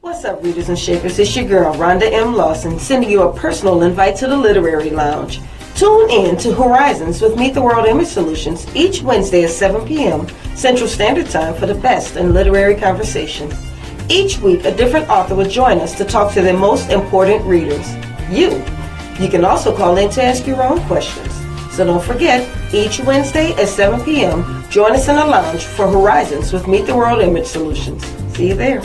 What's up, readers and shakers? It's your girl, Rhonda M. Lawson, sending you a personal invite to the Literary Lounge. Tune in to Horizons with Meet the World Image Solutions each Wednesday at 7 p.m. Central Standard Time for the best in literary conversation. Each week, a different author will join us to talk to their most important readers, you. You can also call in to ask your own questions. So don't forget, each Wednesday at 7 p.m., join us in the lounge for Horizons with Meet the World Image Solutions. See you there.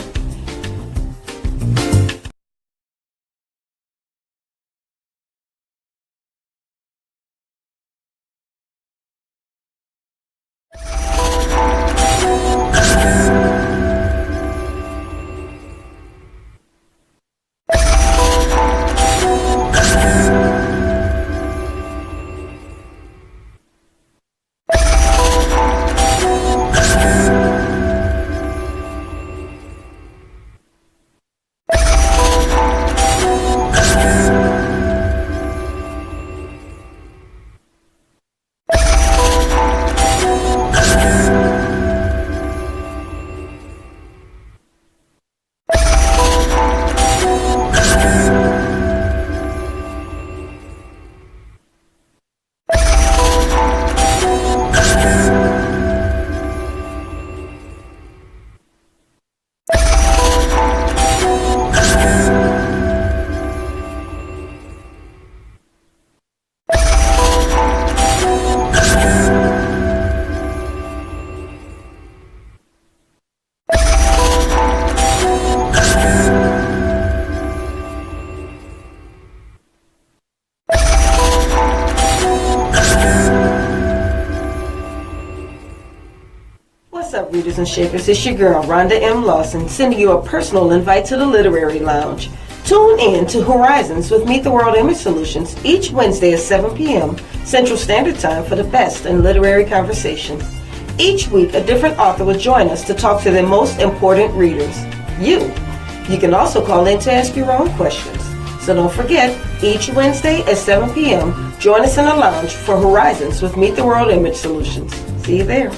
What's up, readers and shakers? It's your girl, Rhonda M. Lawson, sending you a personal invite to the Literary Lounge. Tune in to Horizons with Meet the World Image Solutions each Wednesday at 7 p.m. Central Standard Time for the best in literary conversation. Each week, a different author will join us to talk to their most important readers, you. You can also call in to ask your own questions. So don't forget, each Wednesday at 7 p.m., join us in the lounge for Horizons with Meet the World Image Solutions. See you there.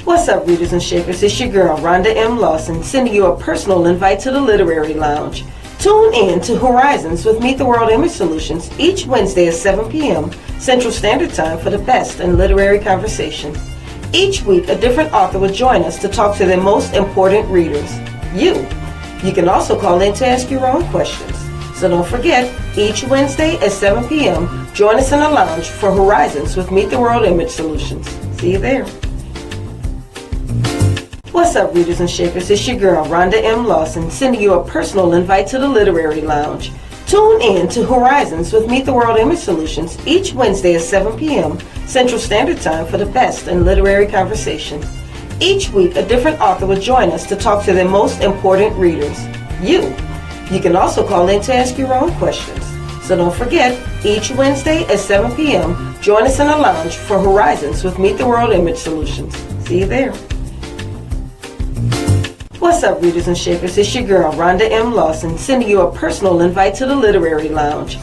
What's up, readers and shakers? It's your girl, Rhonda M. Lawson, sending you a personal invite to the Literary Lounge. Tune in to Horizons with Meet the World Image Solutions each Wednesday at 7 p.m. Central Standard Time for the best in literary conversation. Each week, a different author will join us to talk to their most important readers, you. You can also call in to ask your own questions. So don't forget, each Wednesday at 7 p.m., join us in the lounge for Horizons with Meet the World Image Solutions. See you there. What's up, readers and shakers? It's your girl, Rhonda M. Lawson, sending you a personal invite to the Literary Lounge. Tune in to Horizons with Meet the World Image Solutions each Wednesday at 7 p.m. Central Standard Time for the best in literary conversation. Each week, a different author will join us to talk to their most important readers, you. You can also call in to ask your own questions. So don't forget, each Wednesday at 7 p.m., join us in the lounge for Horizons with Meet the World Image Solutions. See you there. What's up, readers and shakers? It's your girl, Rhonda M. Lawson, sending you a personal invite to the Literary Lounge.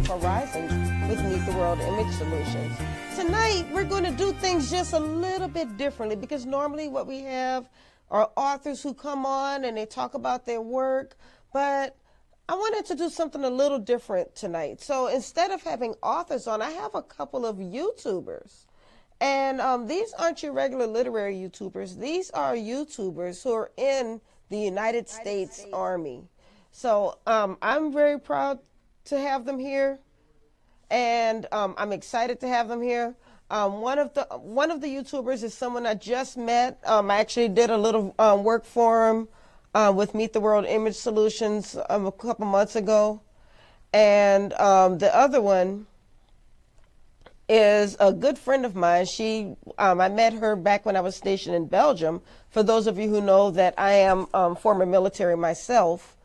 of Horizons with Meet the World Image Solutions. Tonight, we're going to do things just a little bit differently because normally what we have are authors who come on and they talk about their work, but I wanted to do something a little different tonight. So instead of having authors on, I have a couple of YouTubers. And these aren't your regular literary YouTubers. These are YouTubers who are in the United States Army. So I'm very proud to have them here, and I'm excited to have them here. One of the YouTubers is someone I just met. I actually did a little work for him with Meet the World Image Solutions a couple months ago, and the other one is a good friend of mine. I met her back when I was stationed in Belgium. For those of you who know that I am former military myself,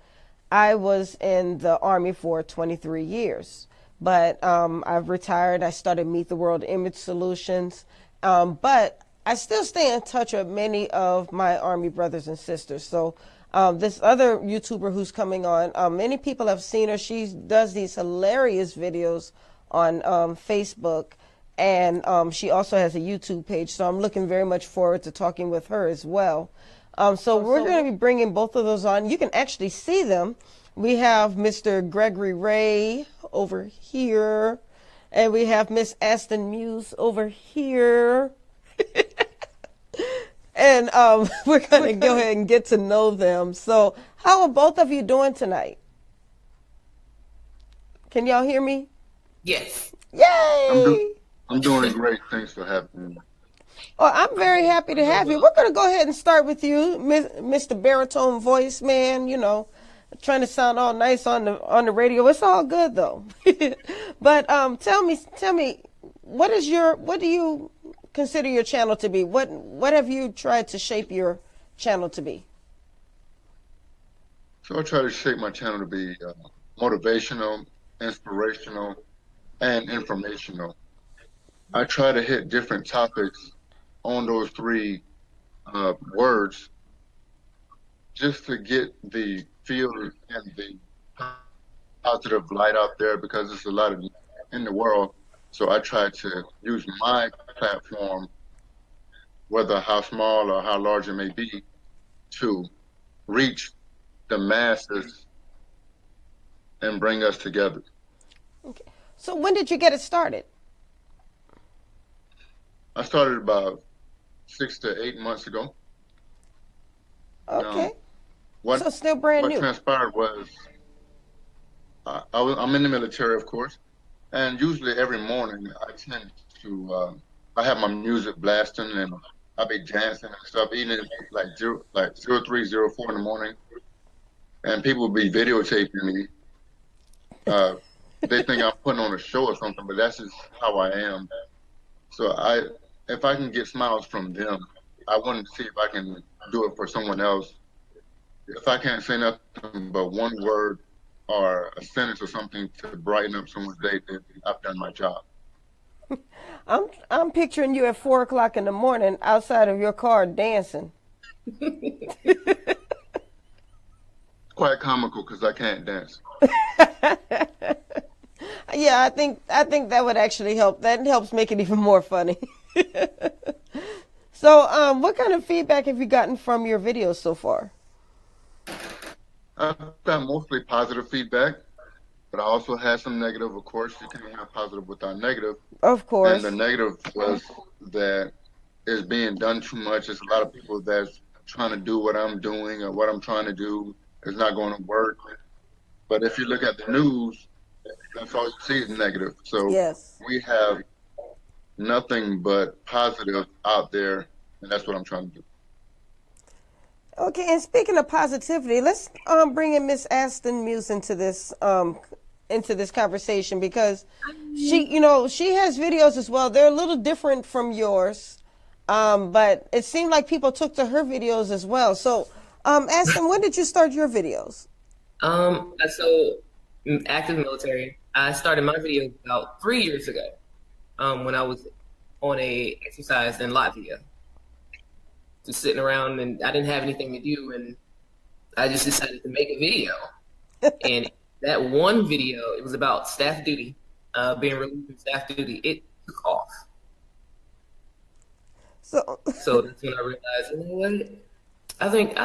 I was in the Army for 23 years. But I've retired. I started Meet the World Image Solutions. But I still stay in touch with many of my Army brothers and sisters. So this other YouTuber who's coming on, many people have seen her. She does these hilarious videos on Facebook, and she also has a YouTube page, so I'm looking very much forward to talking with her as well. So we're going to be bringing both of those on. You can actually see them. We have Mr. Gregory Ray over here, and we have Miss Astin Muse over here. And we're going to go ahead and get to know them. So how are both of you doing tonight? Can y'all hear me? Yes. Yay! I'm doing great. Thanks for having me. Oh, I'm very happy to have you. We're going to go ahead and start with you, Mr. Baritone Voice Man. You know, trying to sound all nice on the radio. It's all good though. But tell me, what do you consider your channel to be? What have you tried to shape your channel to be? So I try to shape my channel to be motivational, inspirational, and informational. I try to hit different topics on those three words just to get the feel and the positive light out there, because there's a lot of in the world. So I try to use my platform, whether how small or how large it may be, to reach the masses and bring us together. Okay. So when did you get it started? I started about 6 to 8 months ago. Okay. What So still brand new. transpired was I'm in the military, of course, and usually every morning I tend to I have my music blasting and I be dancing and stuff, even like 03:04 in the morning, and people will be videotaping me. They think I'm putting on a show or something, but that's just how I am. So if I can get smiles from them, I want to see if I can do it for someone else. If I can't say nothing but one word or a sentence or something to brighten up someone's day, then I've done my job. I'm picturing you at 4 o'clock in the morning outside of your car dancing. Quite comical because I can't dance. Yeah, I think that would actually help. That helps make it even more funny. So, what kind of feedback have you gotten from your videos so far? I've got mostly positive feedback, but I also had some negative. Of course, you can't have positive without negative. Of course. And the negative was that it's being done too much. There's a lot of people that's trying to do what I'm doing or what I'm trying to do. It's not going to work. But if you look at the news, that's all you see is negative. So Yes. we have nothing but positive out there, and that's what I'm trying to do. Okay, and speaking of positivity, let's bring in Miss Astin Muse into this conversation, because she has videos as well. They're a little different from yours, but it seemed like people took to her videos as well. So, Astin, when did you start your videos? So active military. I started my videos about 3 years ago, when I was on a exercise in Latvia. Just sitting around, and I didn't have anything to do, and I just decided to make a video. And That one video, it was about staff duty, being relieved from staff duty. It took off. So that's when I realized, you know what? I think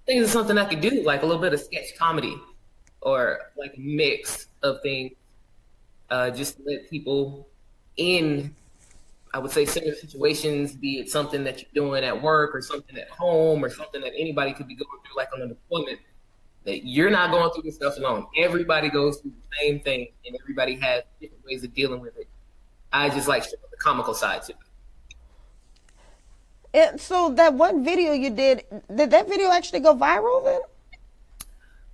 it's something I could do, like a little bit of sketch comedy, or like a mix of things, just to let people in, I would say, similar situations, be it something that you're doing at work or something at home or something that anybody could be going through, like on an deployment, that you're not going through this stuff alone. Everybody goes through the same thing, and everybody has different ways of dealing with it. I just like showing the comical side to it. And so that one video you did that video actually go viral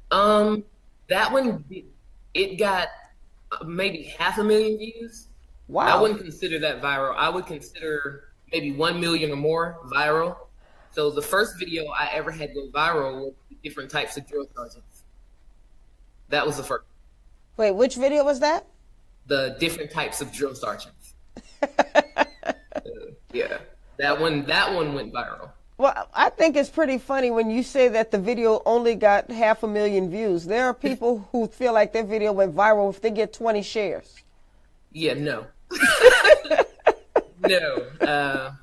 then? That one, it got maybe 500,000 views. Wow. I wouldn't consider that viral. I would consider maybe 1 million or more viral. So the first video I ever had go viral was different types of drill sergeants. That was the first. Wait, which video was that? The different types of drill sergeants. Yeah. That one went viral. Well, I think it's pretty funny when you say that the video only got 500,000 views. There are people who feel like their video went viral if they get 20 shares. Yeah, no. No.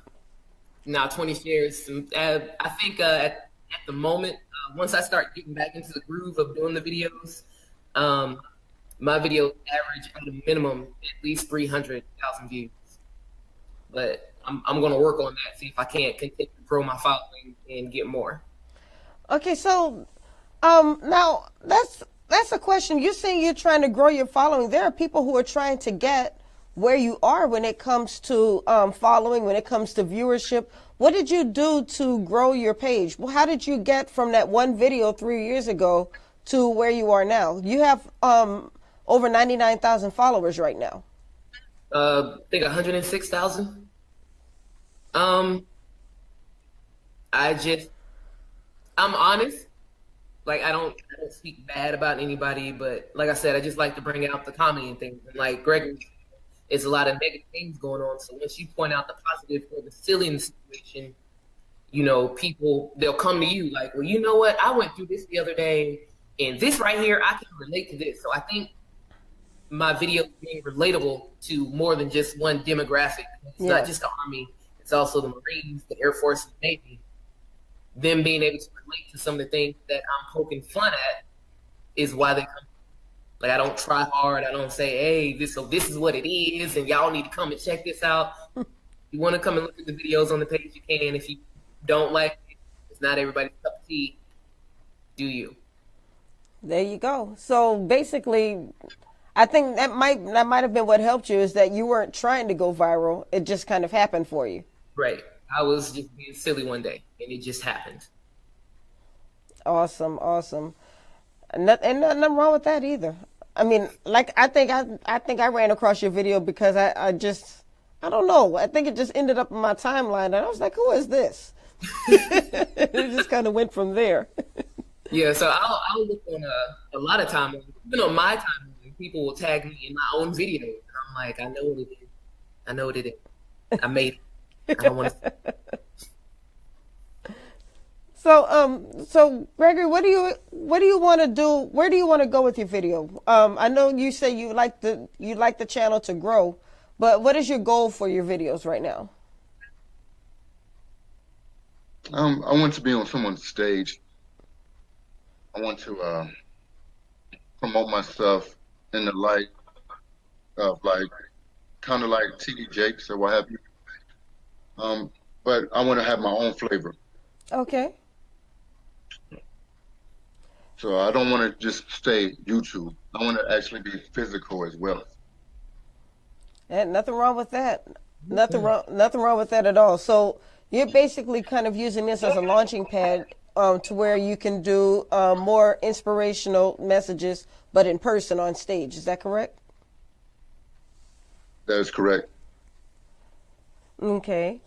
Now 20 shares. I think at the moment, once I start getting back into the groove of doing the videos, my videos average at a minimum at least 300,000 views. But I'm going to work on that, see if I can't continue to grow my following and get more. Okay, so now that's a question. You're saying you're trying to grow your following. There are people who are trying to get where you are when it comes to following, when it comes to viewership. What did you do to grow your page? Well, how did you get from that one video 3 years ago to where you are now? You have over 99,000 followers right now. I think 106,000. I'm honest. Like, I don't speak bad about anybody, but like I said, I just like to bring out the comedy and things. And like Gregory, it's a lot of negative things going on. So once you point out the positive or the silly in the situation, you know, people, they'll come to you like, well, you know what? I went through this the other day, and this right here, I can relate to this. So I think my video being relatable to more than just one demographic. It's not just the Army. It's also the Marines, the Air Force, and the Navy. Them being able to relate to some of the things that I'm poking fun at is why they come. Like, I don't try hard. I don't say, hey, this is what it is, and y'all need to come and check this out. You want to come and look at the videos on the page, you can. If you don't like it, it's not everybody's cup of tea. Do you? There you go. So basically, I think that might have been what helped you, is that you weren't trying to go viral. It just kind of happened for you. Right. I was just being silly one day, and it just happened. Awesome. And nothing wrong with that either. I mean, like, I think I ran across your video because I don't know. I think it just ended up in my timeline, and I was like, who is this? It just kind of went from there. Yeah, so I'll look on a lot of timelines. Even on my timeline, people will tag me in my own videos, and I'm like, I know what it is. I know what it is. I made it. I don't want to. So Gregory, what do you want to do? Where do you want to go with your video? I know you say you like the channel to grow, but what is your goal for your videos right now? I want to be on someone's stage. I want to promote myself in the light of, like, kind of like TD Jakes or what have you. But I want to have my own flavor. Okay. So I don't want to just stay YouTube. I want to actually be physical as well. And nothing wrong with that. Nothing wrong with that at all. So you're basically kind of using this as a launching pad to where you can do more inspirational messages, but in person on stage. Is that correct? That is correct. Okay.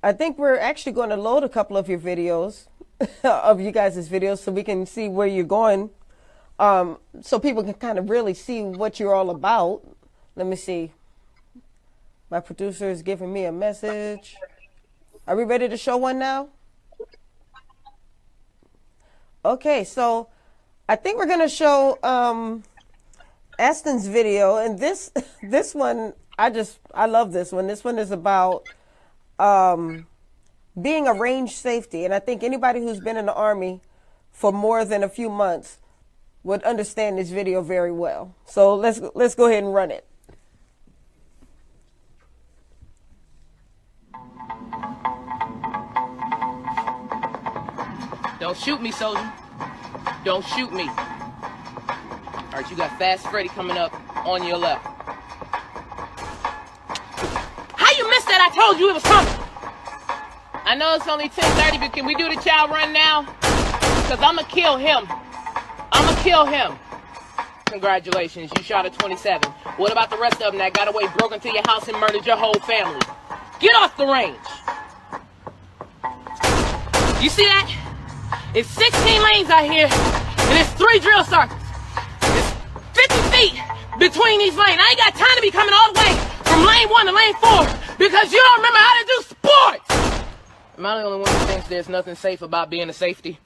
I think we're actually going to load a couple of your videos, of you guys' videos, so we can see where you're going, so people can kind of really see what you're all about. Let me see. My producer is giving me a message. Are we ready to show one now? Okay, so I think we're going to show Astin's video, and this one, I love this one. This one is about being a range safety, and I think anybody who's been in the Army for more than a few months would understand this video very well. So let's go ahead and run it. Don't shoot me, soldier. Don't shoot me. All right, you got Fast Freddy coming up on your left. How you missed that? I told you it was coming. I know it's only 10:30, but can we do the chow run now? Because I'm going to kill him. I'm going to kill him. Congratulations, you shot a 27. What about the rest of them that got away, broke into your house, and murdered your whole family? Get off the range. You see that? It's 16 lanes out here, and it's 3 drill sergeants. It's 50 feet between these lanes. I ain't got time to be coming all the way from lane 1 to lane 4 because you don't remember how to do sports. Am I the only one who thinks there's nothing safe about being a safety?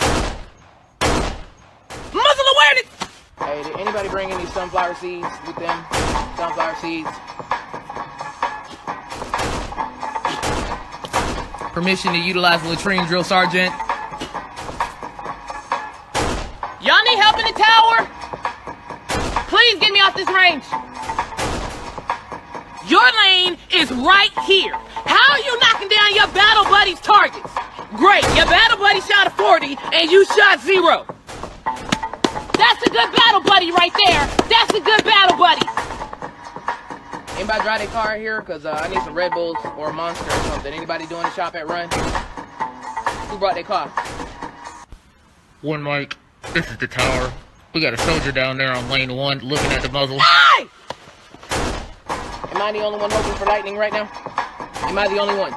Muzzle awareness! Hey, did anybody bring any sunflower seeds with them? Sunflower seeds. Permission to utilize the latrine, drill sergeant. Y'all need help in the tower? Please get me off this range. Your lane is right here. How are you knocking down your battle buddy's targets? Great, your battle buddy shot a 40 and you shot 0. That's a good battle buddy right there. That's a good battle buddy. Anybody drive their car here? Because I need some Red Bulls or a Monster or something. Anybody doing a shop at Run? Who brought their car? One Mike, this is the tower. We got a soldier down there on lane 1 looking at the muzzle. Hey! Am I the only one hoping for lightning right now? Am I the only one?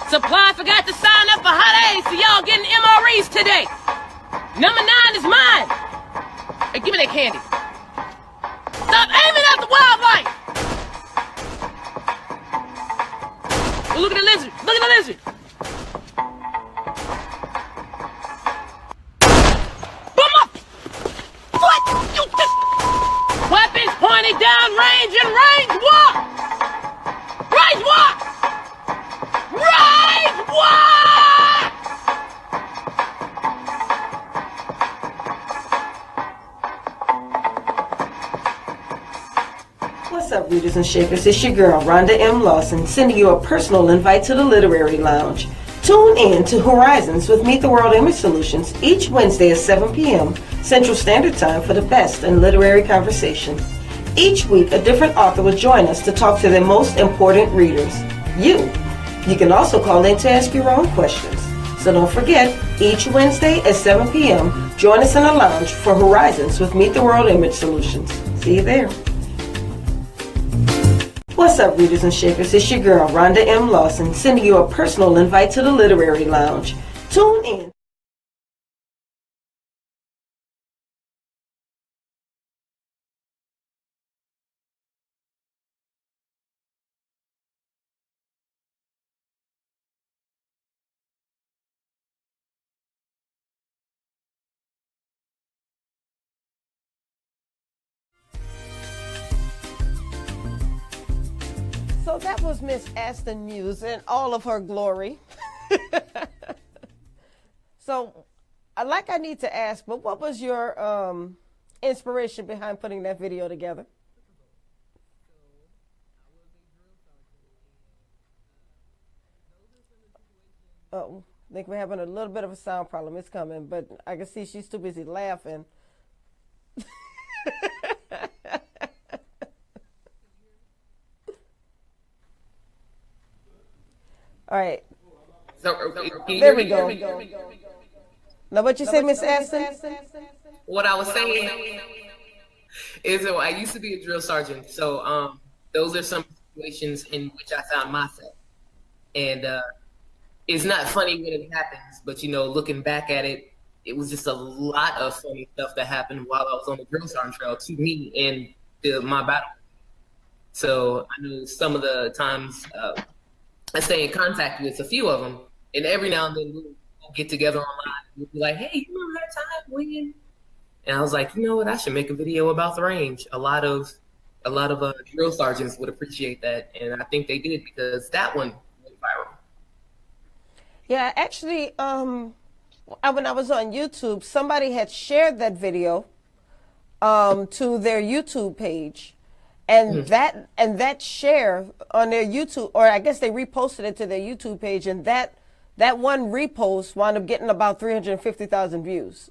Supply forgot to sign up for hot A's, so y'all getting MREs today. Number 9 is mine. Hey, give me that candy. Stop aiming at the wildlife. Oh, look at the lizard. Look at the lizard. Boom up. What? You just... Weapons pointed down range and range walk. Range walk. Range walk. What's up, readers and shakers? It's your girl, Rhonda M. Lawson, sending you a personal invite to the Literary Lounge. Tune in to Horizons with Meet the World Image Solutions each Wednesday at 7 p.m. Central Standard Time for the best in literary conversation. Each week, a different author will join us to talk to their most important readers, you. You can also call in to ask your own questions. So don't forget, each Wednesday at 7 p.m., join us in the lounge for Horizons with Meet the World Image Solutions. See you there. What's up, readers and shakers? It's your girl, Rhonda M. Lawson, sending you a personal invite to the Literary Lounge. Tune in. So that was Miss Astin Muse in all of her glory. So I need to ask, but what was your inspiration behind putting that video together? Oh, I think we're having a little bit of a sound problem. It's coming, but I can see she's too busy laughing. All right. There we go. Now, what you say, Miss Astin? What I was saying is that I used to be a drill sergeant, so those are some situations in which I found myself. And it's not funny when it happens, but, you know, looking back at it, it was just a lot of funny stuff that happened while I was on the drill sergeant trail to me and to my battle. So I knew some of the times I stay in contact with a few of them, and every now and then we'll get together online. We'll be like, hey, you remember that time when And I was like, you know what? I should make a video about the range. A lot of drill sergeants would appreciate that, and I think they did because that one went viral. Yeah, actually, when I was on YouTube, somebody had shared that video to their YouTube page, and that share on their YouTube, or I guess they reposted it to their YouTube page, and that one repost wound up getting about 350,000 views.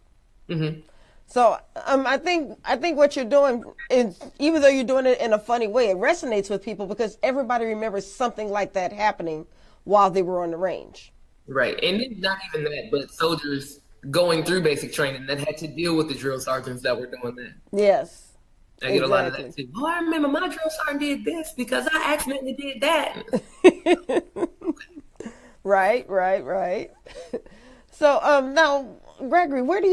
Mm-hmm. So I think what you're doing is, even though you're doing it in a funny way, it resonates with people because everybody remembers something like that happening while they were on the range. Right, and it's not even that, but soldiers going through basic training that had to deal with the drill sergeants that were doing that. Yes. I get a lot of that too. Oh, I remember my drill sergeant did this because I accidentally did that. Right. So now, Gregory, where do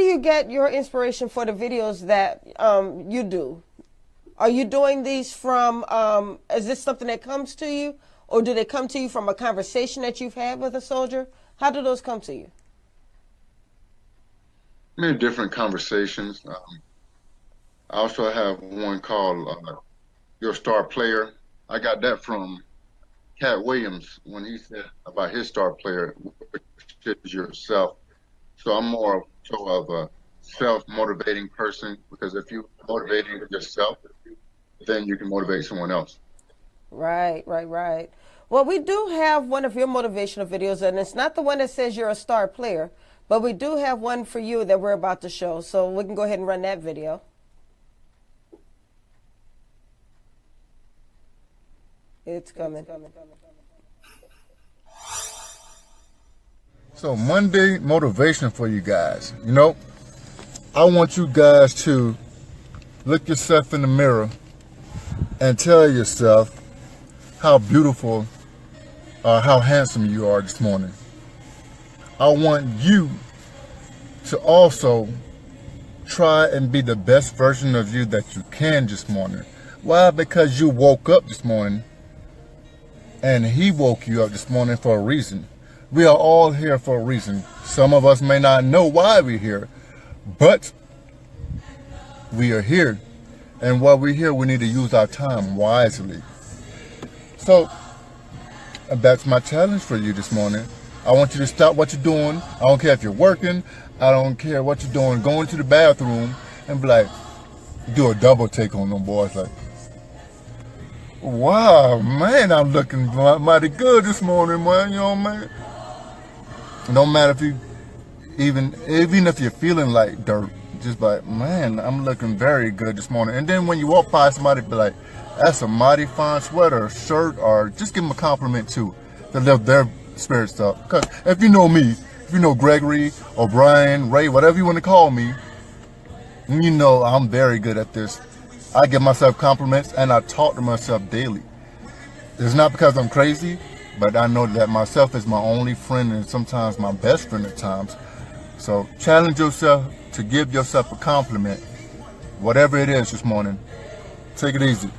you get your inspiration for the videos that you do? Are you doing these from, is this something that comes to you, or do they come to you from a conversation that you've had with a soldier? How do those come to you? Many different conversations. I also have one called Your Star Player. I got that from Cat Williams when he said about his star player, which is yourself. So I'm more so of a self-motivating person, because if you're motivating yourself, then you can motivate someone else. Right. Well, we do have one of your motivational videos, and it's not the one that says you're a star player, but we do have one for you that we're about to show. So we can go ahead and run that video. It's coming. So Monday motivation for you guys. You know, I want you guys to look yourself in the mirror and tell yourself how beautiful or how handsome you are this morning. I want you to also try and be the best version of you that you can this morning. Why? Because you woke up this morning, and he woke you up this morning for a reason. We are all here for a reason. Some of us may not know why we're here, but we are here. And while we're here, we need to use our time wisely. So that's my challenge for you this morning. I want you to stop what you're doing. I don't care if you're working. I don't care what you're doing. Go into the bathroom and be like, do a double take on them boys. Like, wow, man, I'm looking mighty good this morning, man. You know, man. No matter if you, even if you're feeling like dirt, just like, man, I'm looking very good this morning. And then when you walk by somebody, be like, that's a mighty fine sweater, or shirt, or just give them a compliment too, to lift their spirits up. Because if you know me, if you know Gregory or Brian, Ray, whatever you want to call me, you know I'm very good at this. I give myself compliments and I talk to myself daily. It's not because I'm crazy, but I know that myself is my only friend and sometimes my best friend at times. So challenge yourself to give yourself a compliment, whatever it is this morning. Take it easy.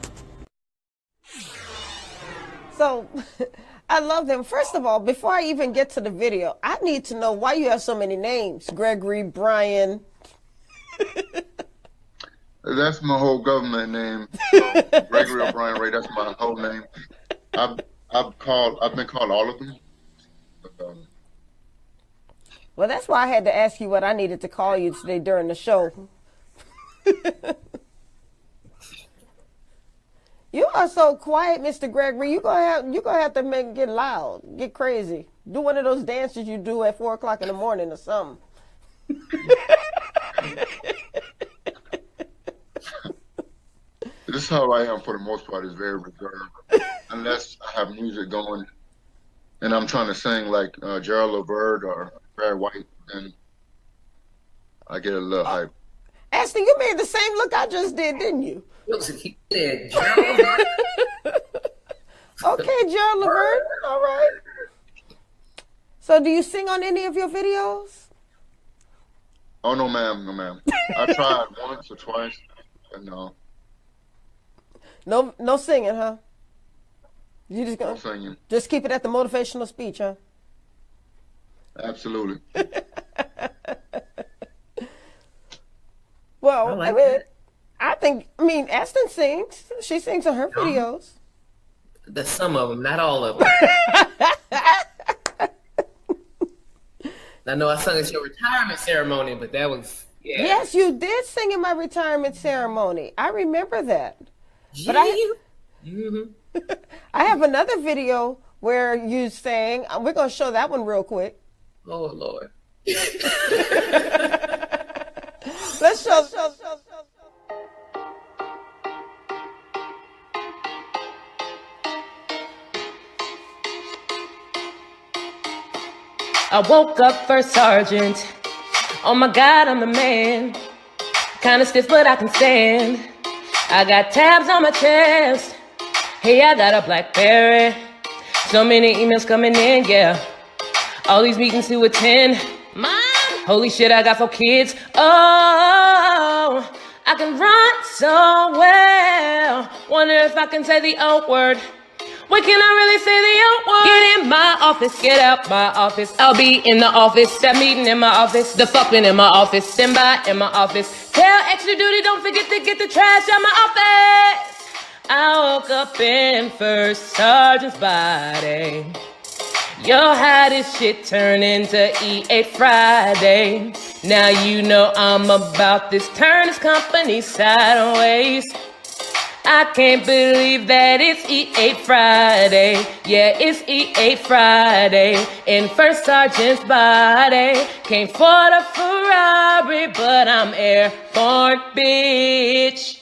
So I love them. First of all, before I even get to the video, I need to know why you have so many names. Gregory, Brian. That's my whole government name. Gregory or Brian Ray, that's my whole name. I've been called all of them. Well, that's why I had to ask you what I needed to call you today during the show. You are so quiet, Mr. Gregory. You're gonna have to get loud, get crazy. Do one of those dances you do at 4 o'clock in the morning or something. This is how I am for the most part, is very reserved. Unless I have music going and I'm trying to sing like Gerald Levert or Barry White, and I get a little hype. Astin, you made the same look I just did, didn't you? He did. Gerald. Okay, Gerald Levert. All right. So do you sing on any of your videos? Oh, no, ma'am. No, ma'am. I tried once or twice, but no. No singing, huh? You just gonna No singing. just keep it at the motivational speech, huh? Well, I like I mean, Astin sings. She sings on her videos. Some of them, not all of them. I know I sung at your retirement ceremony, but that was, yeah. Yes, you did sing in my retirement ceremony. I remember that. But I have another video where you sang. We're going to show that one real quick. Oh, Lord. Let's show. I woke up first sergeant. Oh my God, I'm the man. Kinda stiff, but I can stand. I got tabs on my chest. Hey, I got a BlackBerry. So many emails coming in, yeah. All these meetings to attend. Mom, holy shit, I got 4 kids. Oh, I can run so well. Wonder if I can say the O word. When can I really say the O word? Get in my office, get out my office. I'll be in the office, that meeting in my office, the fucking in my office, stand by in my office. Tell extra duty, don't forget to get the trash out my office. I woke up in first sergeant's body. Your hottest shit turned into E8 Friday. Now you know I'm about this, turn this company sideways. I can't believe that it's E8 Friday. Yeah, it's E8 Friday. In first sergeant's body. Came for the Ferrari, but I'm airborne, bitch.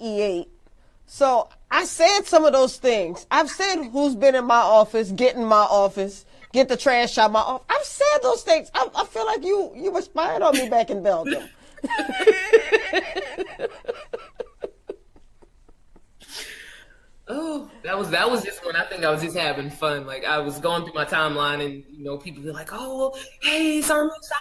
E8. So I said some of those things. I've said who's been in my office, get in my office, get the trash out my office. I've said those things. I feel like you were spying on me back in Belgium. Oh, that was just when I think I was just having fun. Like I was going through my timeline, and people be like, "Oh, hey, Sir Moose,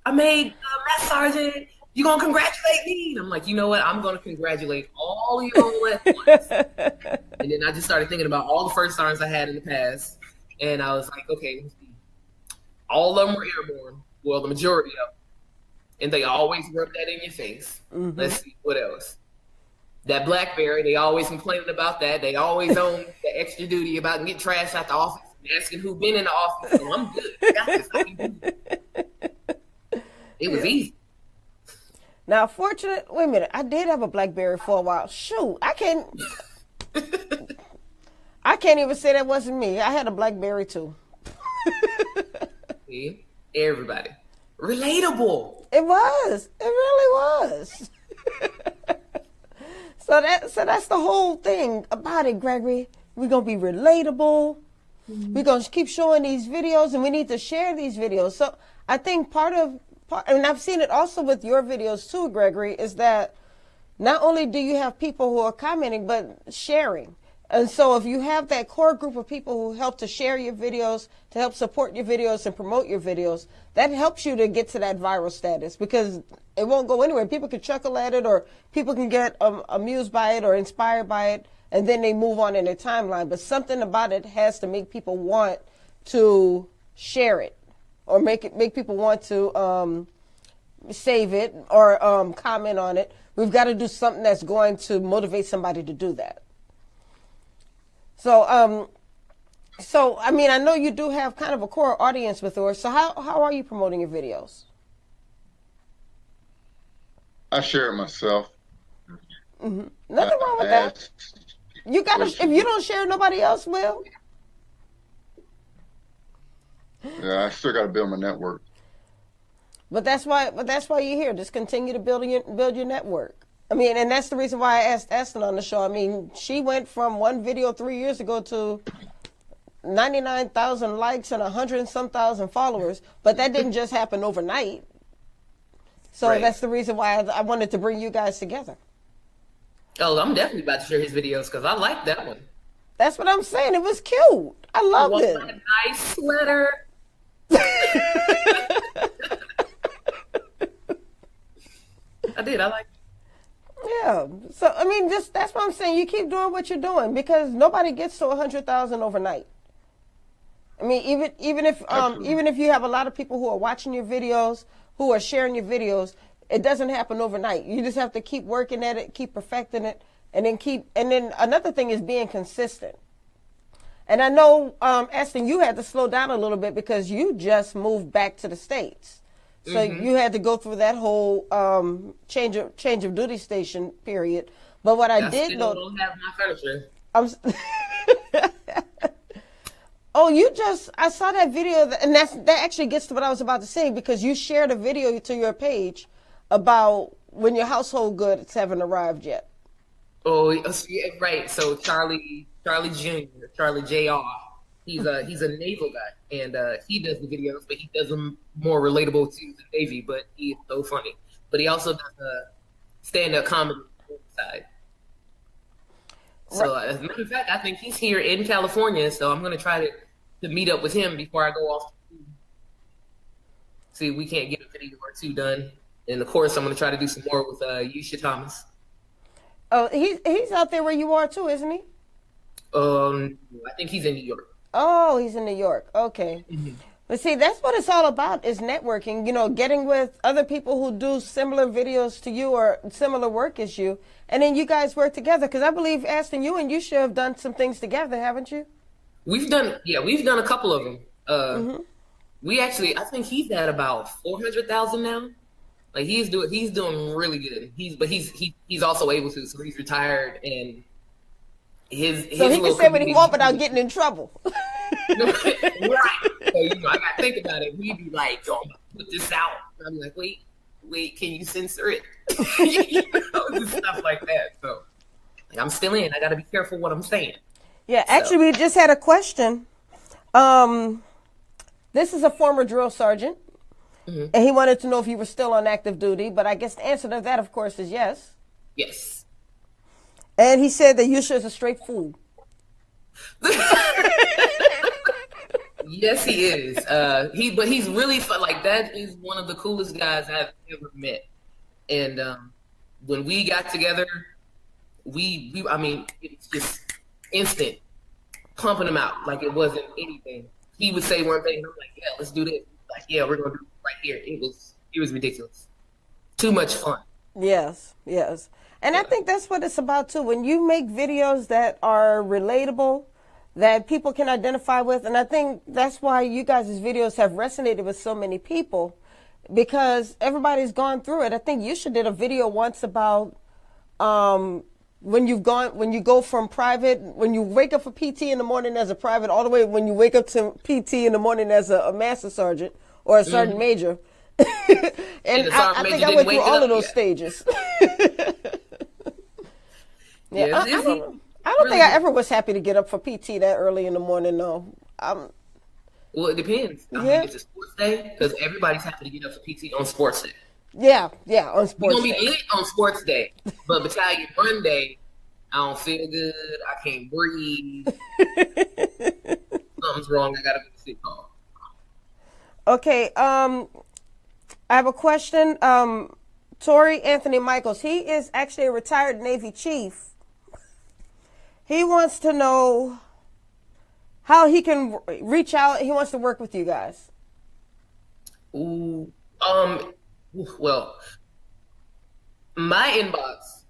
I made Master Sergeant. You gonna congratulate me?" And I'm like, you know what? I'm gonna congratulate all of you at once. And then I just started thinking about all the first sergeants I had in the past, and I was like, okay, let's see. All of them were airborne. Well, the majority of them, and they always rub that in your face. Mm-hmm. Let's see what else. That BlackBerry, they always complaining about that. They always on the extra duty about getting trash out the office and asking who been in the office. So I'm good. I got this. I can do it. It was easy. Now, wait a minute. I did have a BlackBerry for a while. Shoot, I can't even say that wasn't me. I had a BlackBerry too. See? Everybody. Relatable. It was. It really was. So that's the whole thing about it, Gregory. We're going to be relatable. Mm-hmm. We're going to keep showing these videos, and we need to share these videos. So I think and I've seen it also with your videos too, Gregory, is that not only do you have people who are commenting, but sharing. And so if you have that core group of people who help to share your videos, to help support your videos and promote your videos, that helps you to get to that viral status, because it won't go anywhere. People can chuckle at it, or people can get amused by it or inspired by it, and then they move on in their timeline. But something about it has to make people want to share it, or make people want to save it or comment on it. We've got to do something that's going to motivate somebody to do that. So I mean, I know you do have kind of a core audience with yours. So how are you promoting your videos? I share it myself. Mm-hmm. Nothing wrong with that. You gotta. If you don't share, nobody else will. Yeah, I still got to build my network. But that's why you're here. Just continue to build your network. I mean, and that's the reason why I asked Astin on the show. I mean, she went from one video 3 years ago to 99,000 likes and 100 and some thousand followers. But that didn't just happen overnight. So right. That's the reason why I wanted to bring you guys together. Oh, I'm definitely about to share his videos because I like that one. That's what I'm saying. It was cute. I loved it. A nice sweater. I did. I like it. Yeah. So I mean, just that's what I'm saying. You keep doing what you're doing because nobody gets to 100,000 overnight. I mean, even if you have a lot of people who are watching your videos, who are sharing your videos, it doesn't happen overnight. You just have to keep working at it, keep perfecting it, and then another thing is being consistent. And I know, Astin, you had to slow down a little bit because you just moved back to the States. So you had to go through that whole change of duty station period. But what I did know, don't have my furniture. I saw that video, and that actually gets to what I was about to say because you shared a video to your page about when your household goods haven't arrived yet. Oh, yeah, right. So Charlie Jr., Charlie Jr. He's a naval guy, and he does the videos, but he does them more relatable to the Navy. But he's so funny. But he also does stand-up comedy on the side. So as a matter of fact, I think he's here in California. So I'm going to try to meet up with him before I go off. See, we can't get a video or two done, and of course, I'm going to try to do some more with Yusha Thomas. Oh, he's out there where you are too, isn't he? I think he's in New York. Oh, he's in New York. Okay. But see, that's what it's all about is networking, getting with other people who do similar videos to you or similar work as you. And then you guys work together. Because I believe, Astin, you and Yusha have done some things together, haven't you? We've done a couple of them. We actually, I think he's at about 400,000 now. Like he's doing really good. He's also able to, so he's retired and his so he can say what he wants without getting in trouble. Right. So I gotta think about it. We'd be like, "Yo, I'm about to put this out." And I'm like, "Wait, can you censor it?" Just stuff like that. So I'm still in. I gotta be careful what I'm saying. Yeah, actually, we just had a question. This is a former drill sergeant, and he wanted to know if you were still on active duty. But I guess the answer to that, of course, is yes. Yes. And he said that Yusha is a straight fool. Yes, he is. But he's really fun. Like that is one of the coolest guys I've ever met. And when we got together, I mean, it's just instant pumping him out like it wasn't anything. He would say one thing, and I'm like, "Yeah, let's do this." Like, "Yeah, we're gonna do it right here." It was ridiculous. Too much fun. Yes. And I think that's what it's about too. When you make videos that are relatable, that people can identify with, and I think that's why you guys' videos have resonated with so many people, because everybody's gone through it. I think Yusha did a video once about when you go from private, when you wake up for PT in the morning as a private, all the way when you wake up to PT in the morning as a master sergeant or a sergeant major. and I think I went through all of those stages. Yeah, I don't think I ever was happy to get up for PT that early in the morning, though. Well, it depends. I mean, it's a sports day because everybody's happy to get up for PT on sports day. Yeah, on sports day. You're going to be lit on sports day, but battalion run day, I don't feel good. I can't breathe. Something's wrong. I got to go to sick call. Okay, I have a question. Tori Anthony Michaels, he is actually a retired Navy chief. He wants to know how he can reach out. He wants to work with you guys. Well, my inbox.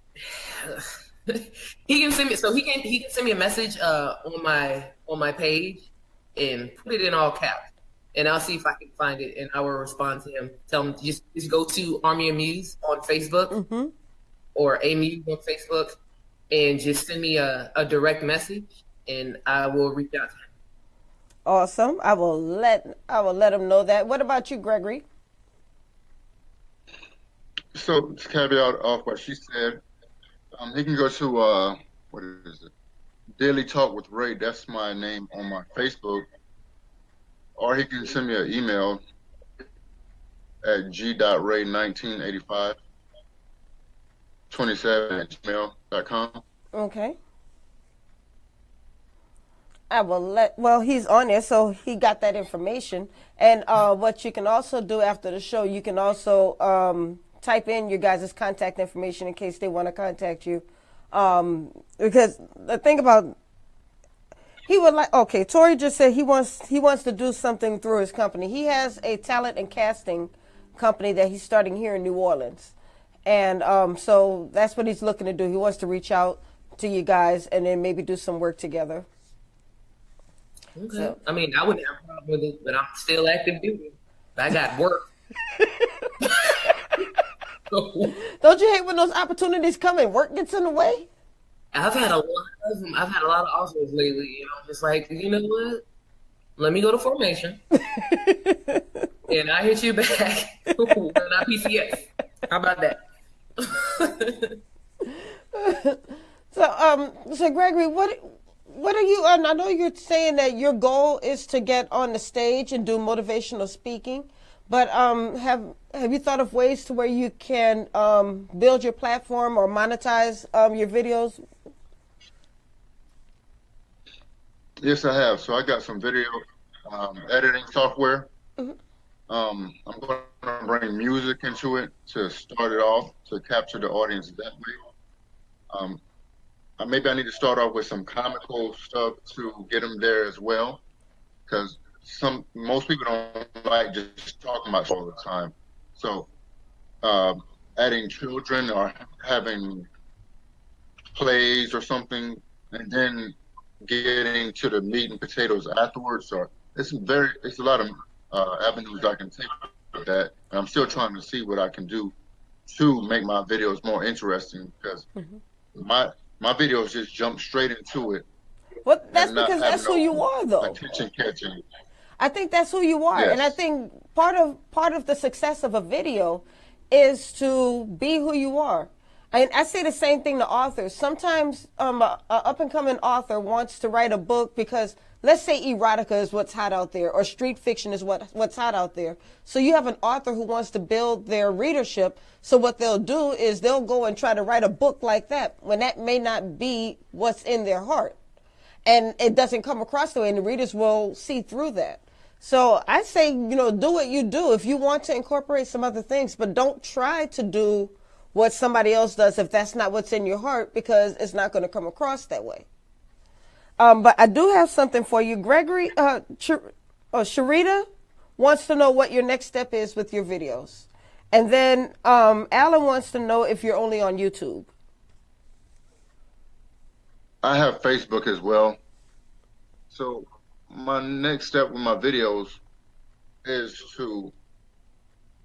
He can send me. So he can send me a message on my page and put it in all caps, and I'll see if I can find it, and I will respond to him. Tell him just go to Army of Muse on Facebook or a Muse on Facebook. And just send me a direct message, and I will reach out to him. Awesome. I will let him know that. What about you, Gregory? So to caveat off what she said, he can go to what is it? Daily Talk with Ray. That's my name on my Facebook, or he can send me an email at g.ray1985. 27@gmail.com. Okay. I will he's on there, so he got that information. And what you can also do after the show, you can also type in your guys' contact information in case they want to contact you. Because the thing about, he would like, okay, Tori just said he wants to do something through his company. He has a talent and casting company that he's starting here in New Orleans. And so that's what he's looking to do. He wants to reach out to you guys and then maybe do some work together. Okay. So, I mean, I wouldn't have a problem with it, but I'm still active duty. I got work. don't you hate when those opportunities come and work gets in the way? I've had a lot of them. I've had a lot of offers lately. You know, just like, you know what? Let me go to formation, and I hit you back when I PCS. How about that? So Gregory, what are you? I know you're saying that your goal is to get on the stage and do motivational speaking, but have you thought of ways to where you can build your platform or monetize your videos? Yes, I have. So I got some video editing software. Mm-hmm. I'm going to bring music into it to start it off, to capture the audience that way. Maybe I need to start off with some comical stuff to get them there as well, because most people don't like just talking about it all the time. So adding children or having plays or something, and then getting to the meat and potatoes afterwards. So it's a lot of avenues I can take with that. And I'm still trying to see what I can do to make my videos more interesting, because my videos just jump straight into it. Well, that's because that's who you are, though. Attention catching. I think that's who you are, yes. And I think part of the success of a video is to be who you are. And I say the same thing to authors. Sometimes an up-and-coming author wants to write a book because, let's say, erotica is what's hot out there, or street fiction is what's hot out there. So you have an author who wants to build their readership. So what they'll do is they'll go and try to write a book like that, when that may not be what's in their heart. And it doesn't come across the way, and the readers will see through that. So I say, do what you do. If you want to incorporate some other things, but don't try to do what somebody else does if that's not what's in your heart, because it's not going to come across that way. But I do have something for you. Gregory, Sharita wants to know what your next step is with your videos. And then Alan wants to know if you're only on YouTube. I have Facebook as well. So my next step with my videos is to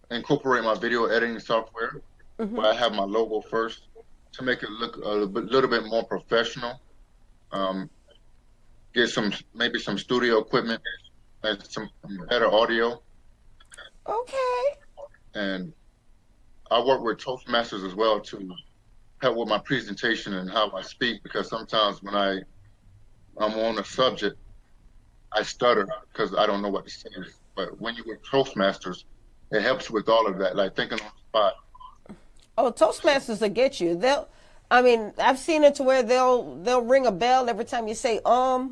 incorporate my video editing software, where I have my logo first, to make it look a little bit more professional. Get maybe some studio equipment and some better audio. Okay. And I work with Toastmasters as well to help with my presentation and how I speak, because sometimes when I'm on a subject, I stutter because I don't know what to say. But when you with Toastmasters, it helps with all of that, like thinking on the spot. Oh, Toastmasters will get you. I've seen it to where they'll ring a bell every time you say they'll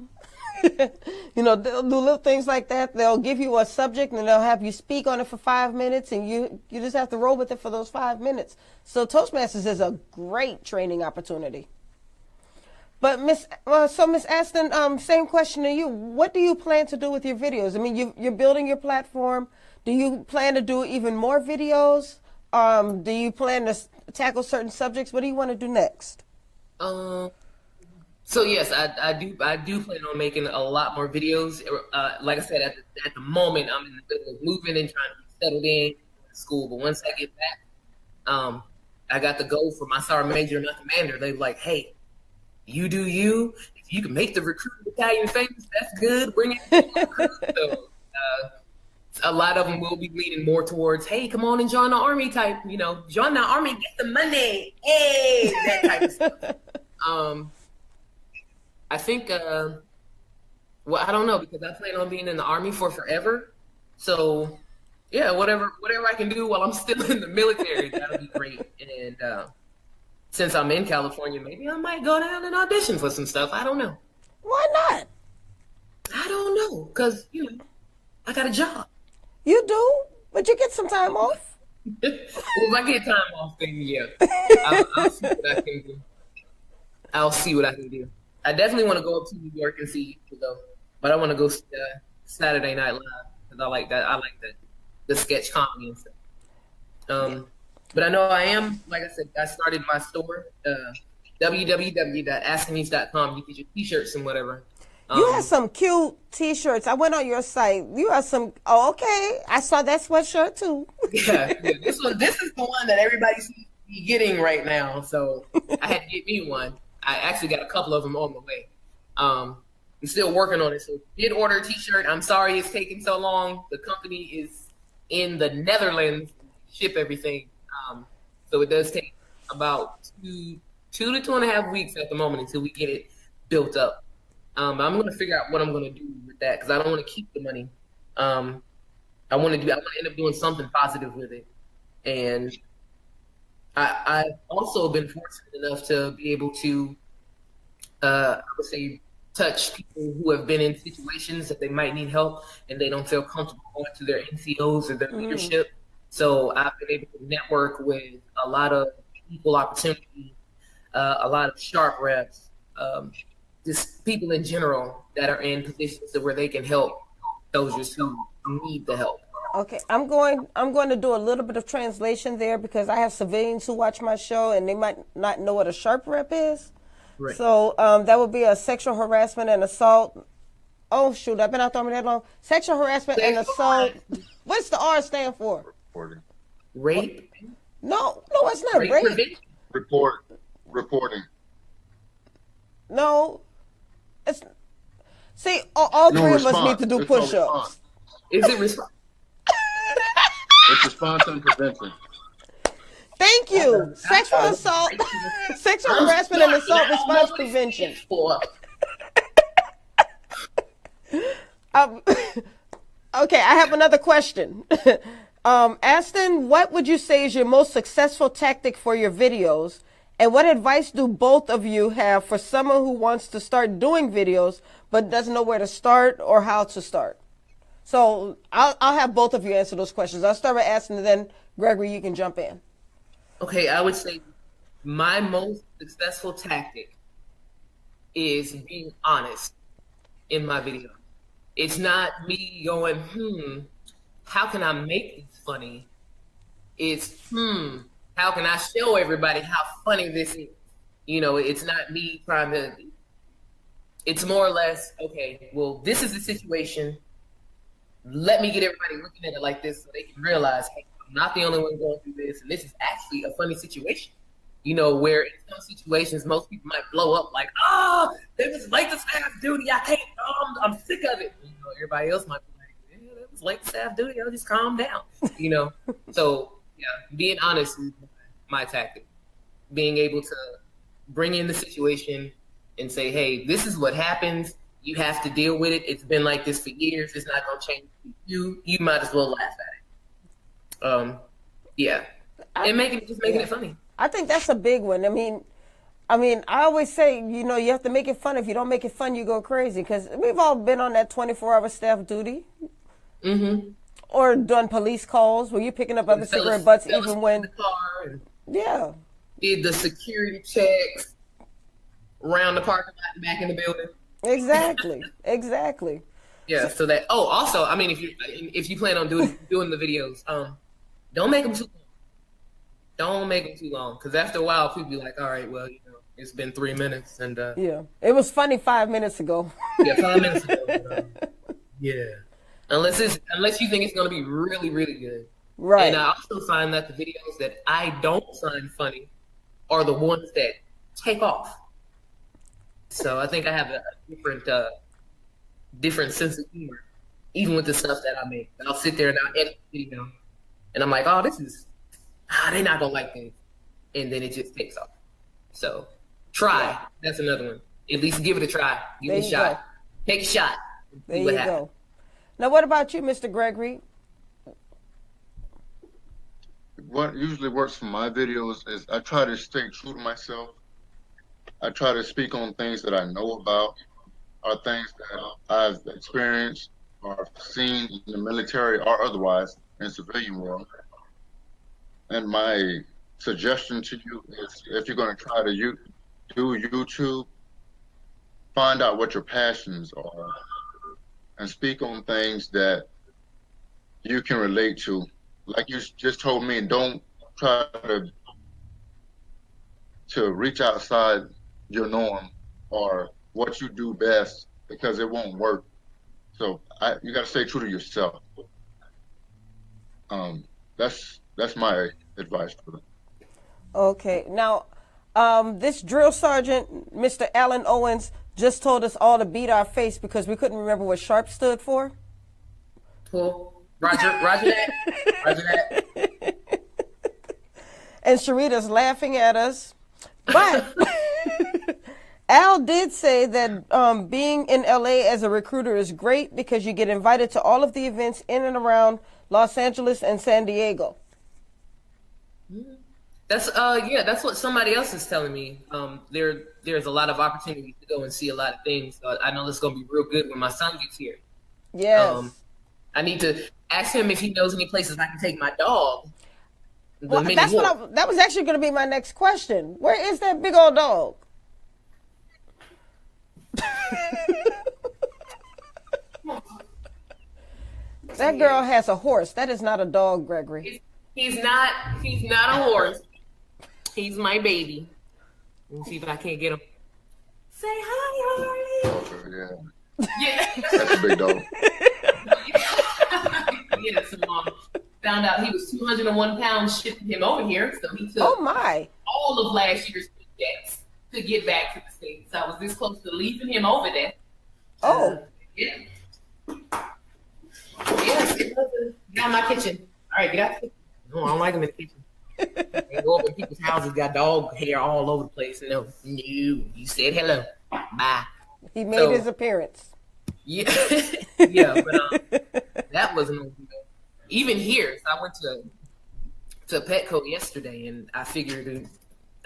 do little things like that. They'll give you a subject and they'll have you speak on it for 5 minutes, and you just have to roll with it for those 5 minutes. So Toastmasters is a great training opportunity. But Miss Astin, same question to you. What do you plan to do with your videos? I mean, you're building your platform. Do you plan to do even more videos? Do you plan to tackle certain subjects? What do you want to do next? So yes, I do plan on making a lot more videos. Like I said, at the moment, I'm in the middle of moving and trying to be settled in school. But once I get back, I got the goal for my sergeant major, not commander. They're like, hey, you do you. If you can make the recruit battalion famous, that's good. Bring it to the recruit. So a lot of them will be leaning more towards, hey, come on and join the army type. Join the army, get the money, hey, that type of stuff. I think, I don't know, because I plan on being in the army for forever. So, yeah, whatever I can do while I'm still in the military, that'll be great. And since I'm in California, maybe I might go down and audition for some stuff. I don't know. Why not? I don't know, because, I got a job. You do? But you get some time off. If I get time off, then yeah, I'll see what I can do. I'll see what I can do. I definitely want to go up to New York and see you though, but I want to go see Saturday Night Live because I like that. I like the sketch comedy and stuff. But I know I am, like I said, I started my store, www.astinmuse.com. You get your t-shirts and whatever. You have some cute t-shirts. I went on your site. You have some. Oh, okay. I saw that sweatshirt too. yeah. This is the one that everybody seems to be getting right now. So I had to get me one. I actually got a couple of them on the way. I'm still working on it. So did order a t-shirt. I'm sorry it's taking so long. The company is in the Netherlands to ship everything. So it does take about 2 to 2.5 weeks at the moment until we get it built up. I'm going to figure out what I'm going to do with that because I don't want to keep the money. I want to end up doing something positive with it. And I've also been fortunate enough to be able to, I would say, touch people who have been in situations that they might need help and they don't feel comfortable going to their NCOs or their leadership. So I've been able to network with a lot of equal opportunity, a lot of sharp reps, just people in general that are in positions where they can help soldiers who need the help. Okay, I'm going to do a little bit of translation there because I have civilians who watch my show and they might not know what a sharp rep is. Right. So that would be a sexual harassment and assault. Oh shoot, I've been out there that long. Sexual harassment and assault. What's the R stand for? Reporting. Rape? No, it's not rape. Reporting. No, it's. See, all three of us need to do push-ups. Is it response? It's response and prevention. Thank you. Sexual assault, sexual harassment and assault response prevention. Okay, I have another question. Astin, what would you say is your most successful tactic for your videos? And what advice do both of you have for someone who wants to start doing videos but doesn't know where to start or how to start? So I'll have both of you answer those questions. I'll start by Astin and then Gregory, you can jump in. Okay, I would say my most successful tactic is being honest in my video. It's not me going, how can I make this funny? It's, how can I show everybody how funny this is? You know, it's not me trying to, it's more or less, okay, well, this is the situation. Let me get everybody looking at it like this so they can realize, hey, I'm not the only one going through this, and this is actually a funny situation. You know, where in some situations, most people might blow up like, it was late to staff duty. I can't, I'm sick of it. You know, everybody else might be like, yeah, it was late to staff duty. I'll just calm down, you know? So, yeah, being honest is my tactic. Being able to bring in the situation and say, hey, this is what happens. You have to deal with it. It's been like this for years. It's not going to change you. You might as well laugh at it. Yeah. And making it funny. I think that's a big one. I mean, I always say, you know, you have to make it fun. If you don't make it fun, you go crazy. Because we've all been on that 24-hour staff duty. Mm-hmm. Or done police calls where you're picking up other cigarette butts even when... Yeah. Did the security checks around the parking lot and back in the building. Exactly. Yeah, so that... Oh, also, I mean, if you plan on doing the videos, don't make them too long. Don't make them too long, because after a while, people be like, all right, well, you know, it's been 3 minutes. And yeah, it was funny 5 minutes ago. Yeah, 5 minutes ago. Yeah. Unless you think it's going to be really, really good. Right. And I also find that the videos that I don't find funny are the ones that take off. So I think I have a different sense of humor, even with the stuff that I make. I'll sit there and I'll edit the video, and I'm like, oh, this is... they're not going to like this. And then it just takes off. So try. Yeah. That's another one. At least give it a try. Give it a shot. Go. Take a shot. There you go. Now, what about you, Mr. Gregory? What usually works for my videos is I try to stay true to myself. I try to speak on things that I know about, or things that I've experienced or seen in the military or otherwise in civilian world. And my suggestion to you is, if you're going to try to do YouTube, find out what your passions are and speak on things that you can relate to. Like you just told me, don't try to reach outside your norm or what you do best, because it won't work. So you got to stay true to yourself. That's my advice for them. Okay. Now, this drill sergeant, Mr. Alan Owens, just told us all to beat our face because we couldn't remember what Sharp stood for. Cool. Roger that. Roger that. And Sharita's laughing at us. But Al did say that being in LA as a recruiter is great because you get invited to all of the events in and around Los Angeles and San Diego. That's that's what somebody else is telling me. There's a lot of opportunities to go and see a lot of things. I know it's gonna be real good when my son gets here. Yes. I need to ask him if he knows any places I can take my dog. Well, that was actually going to be my next question. Where is that big old dog? That girl has a horse. That is not a dog, Gregory. He's not a horse. He's my baby. Let me see if I can't get him. Say hi, Harley. Okay, Yeah. That's a big dog. Yes, found out he was 201 pounds shipping him over here, so he took all of last year's checks to get back to the States. So I was this close to leaving him over there. Oh. Yeah. Yes, get out of my kitchen. All right, get out the kitchen. No, I don't like him in the kitchen. They go over to people's houses, got dog hair all over the place. No, you said hello. Bye. He made his appearance. Yeah. Yeah, but that wasn't no deal. Even here, so I went to Petco yesterday, and I figured,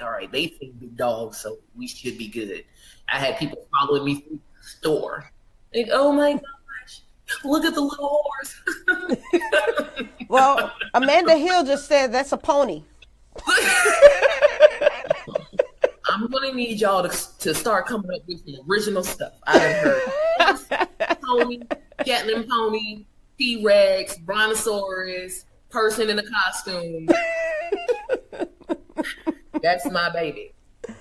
all right, they think big dogs, so we should be good. I had people following me through the store. Like, oh my gosh, look at the little horse. Well, Amanda Hill just said that's a pony. I'm gonna need y'all to start coming up with some original stuff. I done heard pony, Shetland pony, T-Rex, brontosaurus, person in a costume. That's my baby.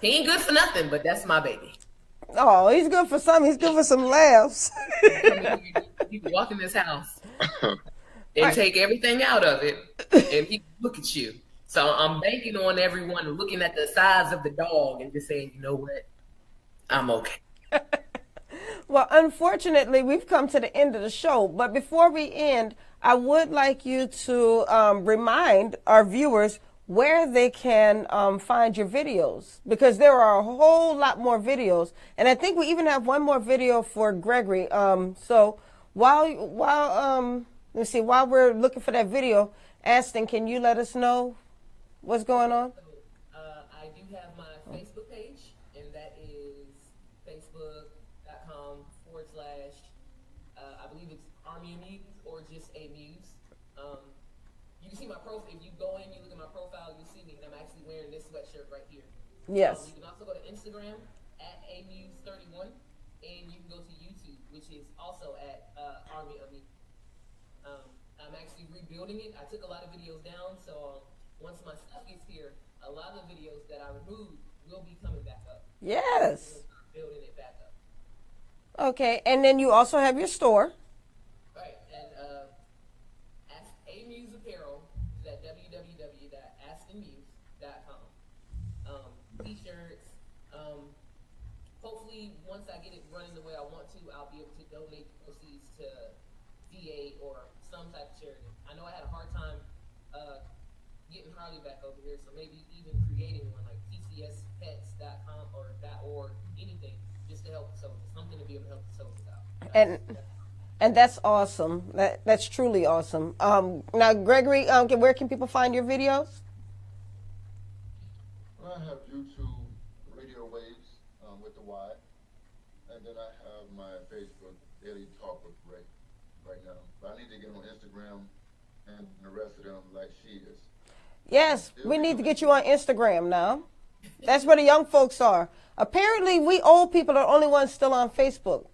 He ain't good for nothing, but that's my baby. Oh, he's good for some. He's good for some laughs. You can walk in this house and take everything out of it, and he look at you. So I'm banking on everyone looking at the size of the dog and just saying, you know what, I'm okay. Well, unfortunately, we've come to the end of the show. But before we end, I would like you to remind our viewers where they can find your videos, because there are a whole lot more videos. And I think we even have one more video for Gregory. So while we're looking for that video, Astin, can you let us know what's going on? I do have my Facebook page, and that is facebook.com/ I believe it's Army Muse or just a Muse. You can see my profile. If you go in, you look at my profile, you'll see me, and I'm actually wearing this sweatshirt right here. Yes. You can also go to Instagram at amuse31, and you can go to YouTube, which is also at Army of Muse. I'm actually rebuilding it. I took a lot of videos down, so once my stuff gets here, a lot of the videos that I removed will be coming back up. Yes. Building it back up. Okay, and then you also have your store. Right, and Amuse Apparel is at www.astinmuse.com. T-shirts. Hopefully, once I get it running the way I want to, I'll be able to donate the proceeds to VA or some type of charity. I know I had a hard time getting Harley back over here, so maybe even creating one like tcspets.com or .org, anything, just to help the soldiers, something to be able to help the soldiers out. And that's awesome. That's truly awesome. Now, Gregory, where can people find your videos? Well, I have YouTube, Radio Waves with the Y, and then I have my Facebook, Daily Talk with Ray, right now. But I need to get on Instagram and the rest of them like she is. Yes, we need to get you on Instagram now. That's where the young folks are. Apparently, we old people are the only ones still on Facebook.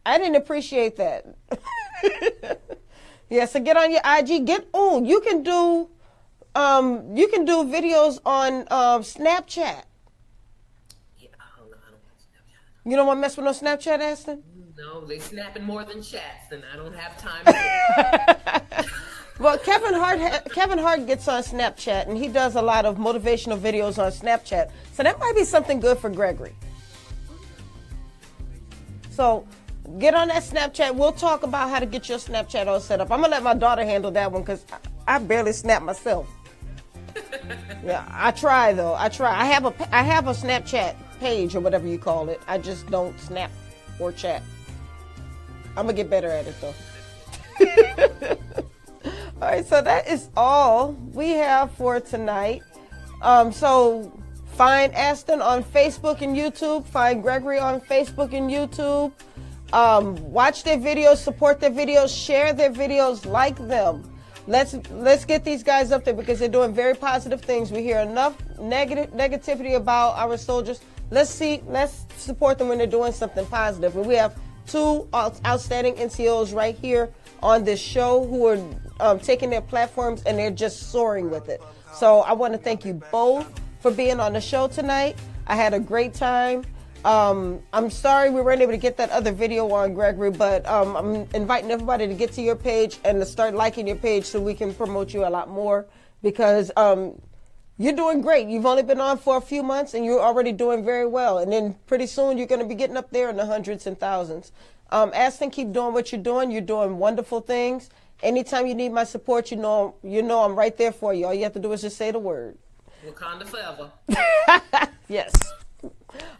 I didn't appreciate that. Yeah, so get on your IG. You can do videos on Snapchat. Yeah, I don't have Snapchat. You don't want to mess with no Snapchat, Astin? No, they snapping more than chats, and I don't have time for it. Well, Kevin Hart gets on Snapchat, and he does a lot of motivational videos on Snapchat. So that might be something good for Gregory. So get on that Snapchat. We'll talk about how to get your Snapchat all set up. I'm going to let my daughter handle that one because I barely snap myself. Yeah, I try, though. I have a Snapchat page or whatever you call it. I just don't snap or chat. I'm going to get better at it, though. All right, so that is all we have for tonight. So find Astin on Facebook and YouTube. Find Gregory on Facebook and YouTube. Watch their videos, support their videos, share their videos, like them. Let's get these guys up there because they're doing very positive things. We hear enough negativity about our soldiers. Let's support them when they're doing something positive. And we have two outstanding NCOs right here on this show who are taking their platforms and they're just soaring with it. So I want to thank you both for being on the show tonight. I had a great time. I'm sorry we weren't able to get that other video on, Gregory, but I'm inviting everybody to get to your page and to start liking your page so we can promote you a lot more because you're doing great. You've only been on for a few months and you're already doing very well. And then pretty soon you're going to be getting up there in the hundreds and thousands. Astin, keep doing what you're doing. You're doing wonderful things. Anytime you need my support, you know I'm right there for you. All you have to do is just say the word. Wakanda forever. Yes.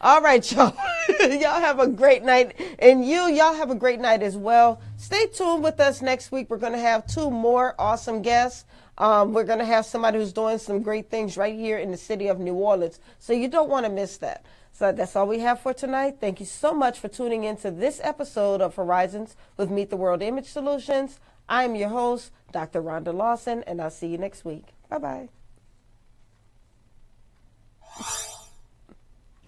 All right, y'all. Y'all have a great night. And y'all have a great night as well. Stay tuned with us next week. We're going to have two more awesome guests. We're going to have somebody who's doing some great things right here in the city of New Orleans. So you don't want to miss that. So that's all we have for tonight. Thank you so much for tuning in to this episode of Horizons with Meet the World Image Solutions. I am your host, Dr. Rhonda Lawson, and I'll see you next week. Bye-bye.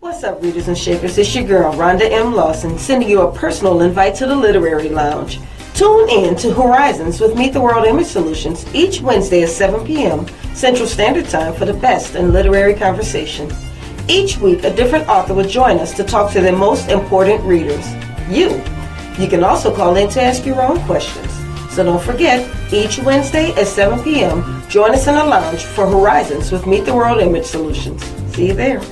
What's up, readers and shakers? It's your girl, Rhonda M. Lawson, sending you a personal invite to the Literary Lounge. Tune in to Horizons with Meet the World Image Solutions each Wednesday at 7 p.m. Central Standard Time for the best in literary conversation. Each week, a different author will join us to talk to their most important readers, you. You can also call in to ask your own questions. So don't forget, each Wednesday at 7 p.m., join us in the lounge for Horizons with Meet the World Image Solutions. See you there.